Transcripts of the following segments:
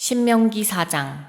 신명기 4장.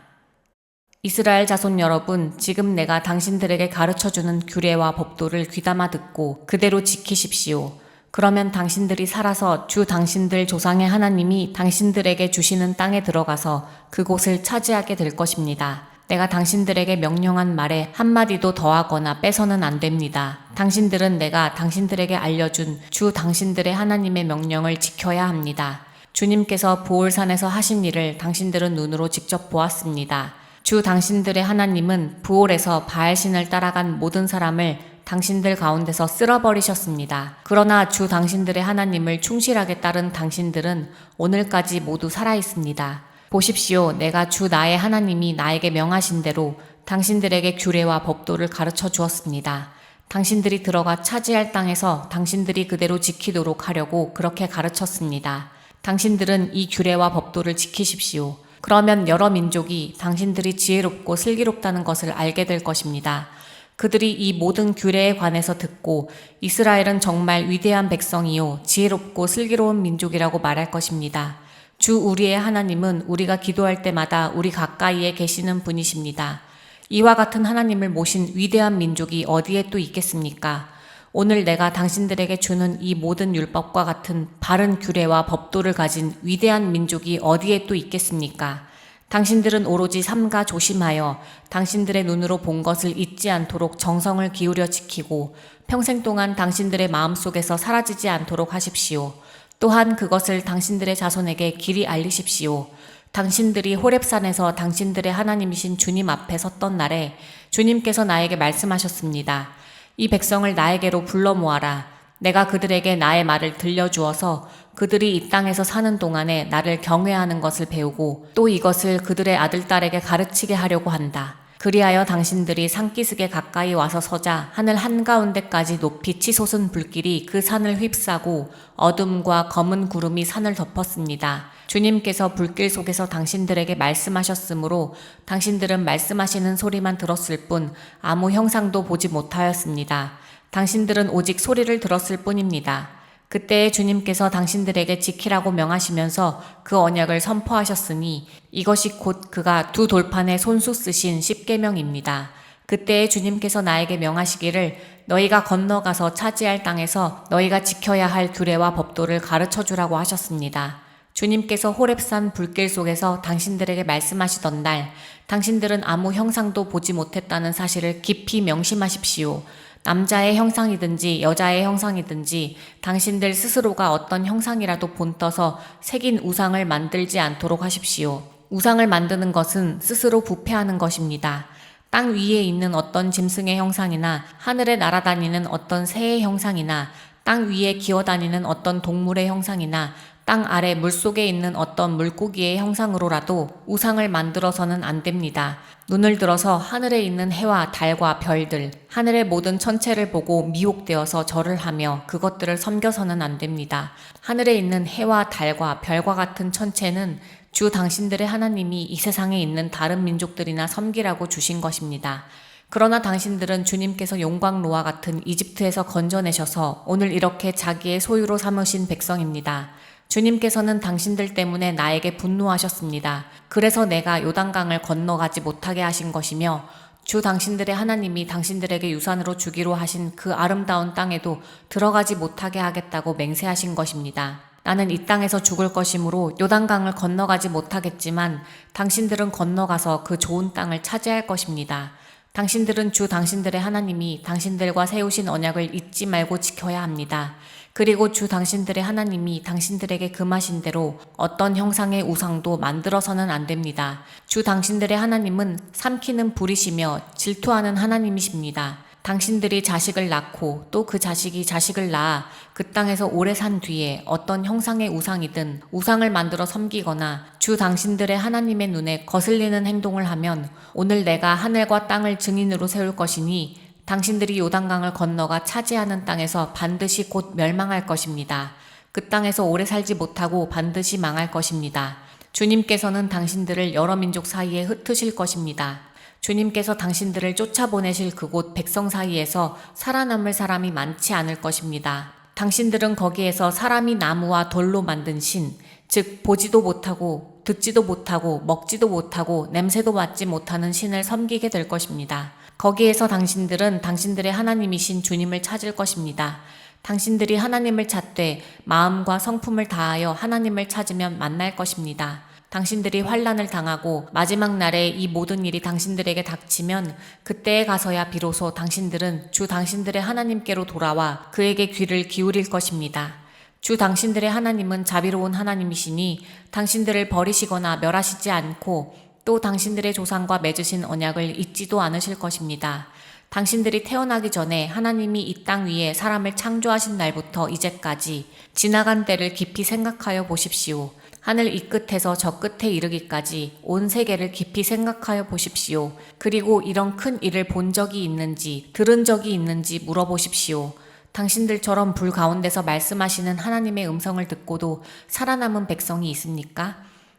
이스라엘 자손 여러분, 지금 내가 당신들에게 가르쳐주는 규례와 법도를 귀담아 듣고 그대로 지키십시오. 그러면 당신들이 살아서 주 당신들 조상의 하나님이 당신들에게 주시는 땅에 들어가서 그곳을 차지하게 될 것입니다. 내가 당신들에게 명령한 말에 한마디도 더하거나 빼서는 안 됩니다. 당신들은 내가 당신들에게 알려준 주 당신들의 하나님의 명령을 지켜야 합니다. 주님께서 보올산에서 하신 일을 당신들은 눈으로 직접 보았습니다. 주 당신들의 하나님은 부올에서 바알신을 따라간 모든 사람을 당신들 가운데서 쓸어버리셨습니다. 그러나 주 당신들의 하나님을 충실하게 따른 당신들은 오늘까지 모두 살아있습니다. 보십시오. 내가 주 나의 하나님이 나에게 명하신 대로 당신들에게 규례와 법도를 가르쳐 주었습니다. 당신들이 들어가 차지할 땅에서 당신들이 그대로 지키도록 하려고 그렇게 가르쳤습니다. 당신들은 이 규례와 법도를 지키십시오. 그러면 여러 민족이 당신들이 지혜롭고 슬기롭다는 것을 알게 될 것입니다. 그들이 이 모든 규례에 관해서 듣고 이스라엘은 정말 위대한 백성이요 지혜롭고 슬기로운 민족이라고 말할 것입니다. 주 우리의 하나님은 우리가 기도할 때마다 우리 가까이에 계시는 분이십니다. 이와 같은 하나님을 모신 위대한 민족이 어디에 또 있겠습니까? 오늘 내가 당신들에게 주는 이 모든 율법과 같은 바른 규례와 법도를 가진 위대한 민족이 어디에 또 있겠습니까? 당신들은 오로지 삼가 조심하여 당신들의 눈으로 본 것을 잊지 않도록 정성을 기울여 지키고 평생 동안 당신들의 마음속에서 사라지지 않도록 하십시오. 또한 그것을 당신들의 자손에게 길이 알리십시오. 당신들이 호렙산에서 당신들의 하나님이신 주님 앞에 섰던 날에 주님께서 나에게 말씀하셨습니다. 이 백성을 나에게로 불러 모아라. 내가 그들에게 나의 말을 들려주어서 그들이 이 땅에서 사는 동안에 나를 경외하는 것을 배우고 또 이것을 그들의 아들딸에게 가르치게 하려고 한다. 그리하여 당신들이 산기슭에 가까이 와서 서자 하늘 한가운데까지 높이 치솟은 불길이 그 산을 휩싸고 어둠과 검은 구름이 산을 덮었습니다. 주님께서 불길 속에서 당신들에게 말씀하셨으므로 당신들은 말씀하시는 소리만 들었을 뿐 아무 형상도 보지 못하였습니다. 당신들은 오직 소리를 들었을 뿐입니다. 그때에 주님께서 당신들에게 지키라고 명하시면서 그 언약을 선포하셨으니 이것이 곧 그가 두 돌판에 손수 쓰신 십계명입니다. 그때에 주님께서 나에게 명하시기를 너희가 건너가서 차지할 땅에서 너희가 지켜야 할 규례와 법도를 가르쳐주라고 하셨습니다. 주님께서 호렙산 불길 속에서 당신들에게 말씀하시던 날 당신들은 아무 형상도 보지 못했다는 사실을 깊이 명심하십시오. 남자의 형상이든지 여자의 형상이든지 당신들 스스로가 어떤 형상이라도 본떠서 새긴 우상을 만들지 않도록 하십시오. 우상을 만드는 것은 스스로 부패하는 것입니다. 땅 위에 있는 어떤 짐승의 형상이나 하늘에 날아다니는 어떤 새의 형상이나 땅 위에 기어다니는 어떤 동물의 형상이나 땅 아래 물속에 있는 어떤 물고기의 형상으로라도 우상을 만들어서는 안 됩니다. 눈을 들어서 하늘에 있는 해와 달과 별들, 하늘의 모든 천체를 보고 미혹되어서 절을 하며 그것들을 섬겨서는 안 됩니다. 하늘에 있는 해와 달과 별과 같은 천체는 주 당신들의 하나님이 이 세상에 있는 다른 민족들이나 섬기라고 주신 것입니다. 그러나 당신들은 주님께서 용광로와 같은 이집트에서 건져내셔서 오늘 이렇게 자기의 소유로 삼으신 백성입니다. 주님께서는 당신들 때문에 나에게 분노하셨습니다. 그래서 내가 요단강을 건너가지 못하게 하신 것이며 주 당신들의 하나님이 당신들에게 유산으로 주기로 하신 그 아름다운 땅에도 들어가지 못하게 하겠다고 맹세하신 것입니다. 나는 이 땅에서 죽을 것이므로 요단강을 건너가지 못하겠지만 당신들은 건너가서 그 좋은 땅을 차지할 것입니다. 당신들은 주 당신들의 하나님이 당신들과 세우신 언약을 잊지 말고 지켜야 합니다. 그리고 주 당신들의 하나님이 당신들에게 금하신 대로 어떤 형상의 우상도 만들어서는 안 됩니다. 주 당신들의 하나님은 삼키는 불이시며 질투하는 하나님이십니다. 당신들이 자식을 낳고 또 그 자식이 자식을 낳아 그 땅에서 오래 산 뒤에 어떤 형상의 우상이든 우상을 만들어 섬기거나 주 당신들의 하나님의 눈에 거슬리는 행동을 하면 오늘 내가 하늘과 땅을 증인으로 세울 것이니 당신들이 요단강을 건너가 차지하는 땅에서 반드시 곧 멸망할 것입니다. 그 땅에서 오래 살지 못하고 반드시 망할 것입니다. 주님께서는 당신들을 여러 민족 사이에 흩으실 것입니다. 주님께서 당신들을 쫓아보내실 그곳 백성 사이에서 살아남을 사람이 많지 않을 것입니다. 당신들은 거기에서 사람이 나무와 돌로 만든 신, 즉 보지도 못하고 듣지도 못하고 먹지도 못하고 냄새도 맡지 못하는 신을 섬기게 될 것입니다. 거기에서 당신들은 당신들의 하나님이신 주님을 찾을 것입니다. 당신들이 하나님을 찾되 마음과 성품을 다하여 하나님을 찾으면 만날 것입니다. 당신들이 환난을 당하고 마지막 날에 이 모든 일이 당신들에게 닥치면 그때에 가서야 비로소 당신들은 주 당신들의 하나님께로 돌아와 그에게 귀를 기울일 것입니다. 주 당신들의 하나님은 자비로운 하나님이시니 당신들을 버리시거나 멸하시지 않고 또 당신들의 조상과 맺으신 언약을 잊지도 않으실 것입니다. 당신들이 태어나기 전에 하나님이 이 땅 위에 사람을 창조하신 날부터 이제까지 지나간 때를 깊이 생각하여 보십시오. 하늘 이 끝에서 저 끝에 이르기까지 온 세계를 깊이 생각하여 보십시오. 그리고 이런 큰 일을 본 적이 있는지 들은 적이 있는지 물어보십시오. 당신들처럼 불 가운데서 말씀하시는 하나님의 음성을 듣고도 살아남은 백성이 있습니까?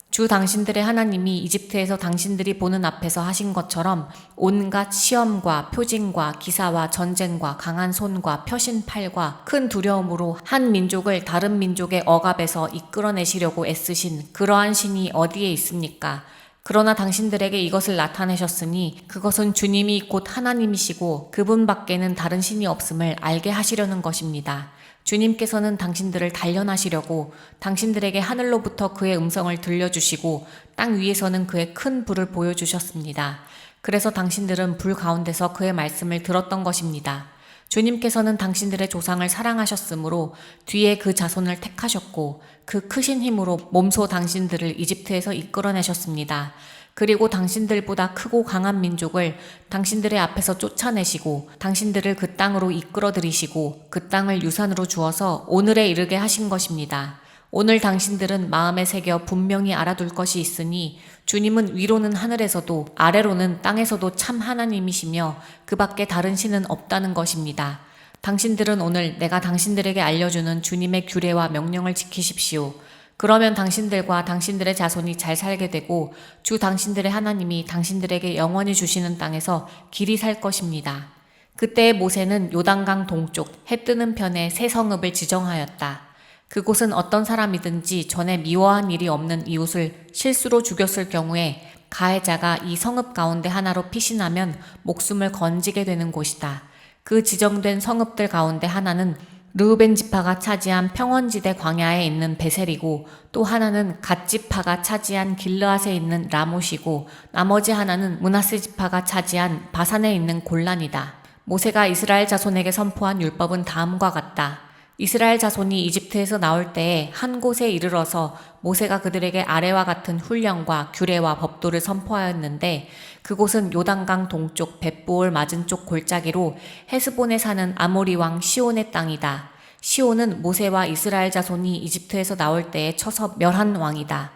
주 당신들의 하나님이 이집트에서 당신들이 보는 앞에서 하신 것처럼 온갖 시험과 표징과 기사와 전쟁과 강한 손과 펴신 팔과 큰 두려움으로 한 민족을 다른 민족의 억압에서 이끌어내시려고 애쓰신 그러한 신이 어디에 있습니까? 그러나 당신들에게 이것을 나타내셨으니 그것은 주님이 곧 하나님이시고 그분밖에는 다른 신이 없음을 알게 하시려는 것입니다. 주님께서는 당신들을 단련하시려고 당신들에게 하늘로부터 그의 음성을 들려주시고 땅 위에서는 그의 큰 불을 보여주셨습니다. 그래서 당신들은 불 가운데서 그의 말씀을 들었던 것입니다. 주님께서는 당신들의 조상을 사랑하셨으므로 뒤에 그 자손을 택하셨고 그 크신 힘으로 몸소 당신들을 이집트에서 이끌어내셨습니다. 그리고 당신들보다 크고 강한 민족을 당신들의 앞에서 쫓아내시고 당신들을 그 땅으로 이끌어들이시고 그 땅을 유산으로 주어서 오늘에 이르게 하신 것입니다. 오늘 당신들은 마음에 새겨 분명히 알아둘 것이 있으니 주님은 위로는 하늘에서도 아래로는 땅에서도 참 하나님이시며 그 밖에 다른 신은 없다는 것입니다. 당신들은 오늘 내가 당신들에게 알려주는 주님의 규례와 명령을 지키십시오. 그러면 당신들과 당신들의 자손이 잘 살게 되고 주 당신들의 하나님이 당신들에게 영원히 주시는 땅에서 길이 살 것입니다. 그때 모세는 요단강 동쪽 해 뜨는 편에 새 성읍을 지정하였다. 그곳은 어떤 사람이든지 전에 미워한 일이 없는 이웃을 실수로 죽였을 경우에 가해자가 이 성읍 가운데 하나로 피신하면 목숨을 건지게 되는 곳이다. 그 지정된 성읍들 가운데 하나는 르우벤 지파가 차지한 평원지대 광야에 있는 베셀이고 또 하나는 갓 지파가 차지한 길르앗에 있는 라못이고 나머지 하나는 므낫세 지파가 차지한 바산에 있는 골란이다. 모세가 이스라엘 자손에게 선포한 율법은 다음과 같다. 이스라엘 자손이 이집트에서 나올 때에 한 곳에 이르러서 모세가 그들에게 아래와 같은 훈령과 규례와 법도를 선포하였는데 그곳은 요단강 동쪽 벳보올 맞은쪽 골짜기로 헤스본에 사는 아모리 왕 시온의 땅이다. 시온은 모세와 이스라엘 자손이 이집트에서 나올 때에 쳐서 멸한 왕이다.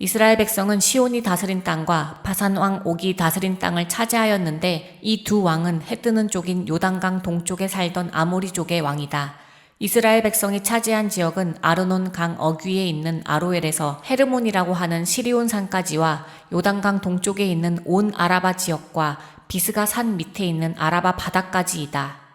이스라엘 백성은 시온이 다스린 땅과 바산 왕 옥이 다스린 땅을 차지하였는데 이 두 왕은 해 뜨는 쪽인 요단강 동쪽에 살던 아모리족의 왕이다. 이스라엘 백성이 차지한 지역은 아르논 강 어귀에 있는 아로엘에서 헤르몬이라고 하는 시리온 산까지와 요단강 동쪽에 있는 온 아라바 지역과 비스가 산 밑에 있는 아라바 바다까지이다.